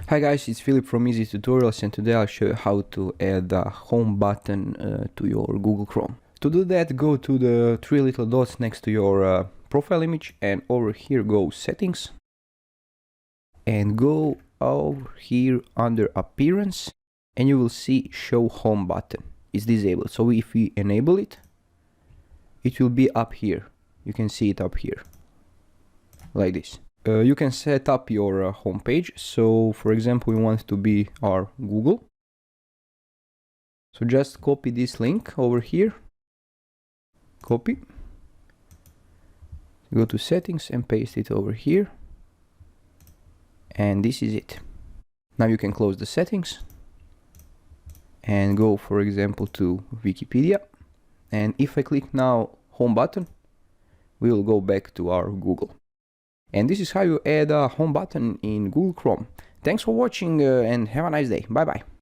Hi guys, it's Filip from Easy Tutorials, and today I'll show you how to add a home button to your Google Chrome. To do that, go to the three little dots next to your profile image, and over here go settings, and go over here under appearance, and you will see show home button. It's disabled, so if we enable it, it will be up here. You can see it up here like this. You can set up your home page. So for example, we want it to be our Google. So just copy this link over here, copy, go to settings and paste it over here, and this is it. Now you can close the settings and go, for example, to Wikipedia, and if I click now home button, we will go back to our Google. And this is how you add a home button in Google Chrome. Thanks for watching and have a nice day. Bye bye.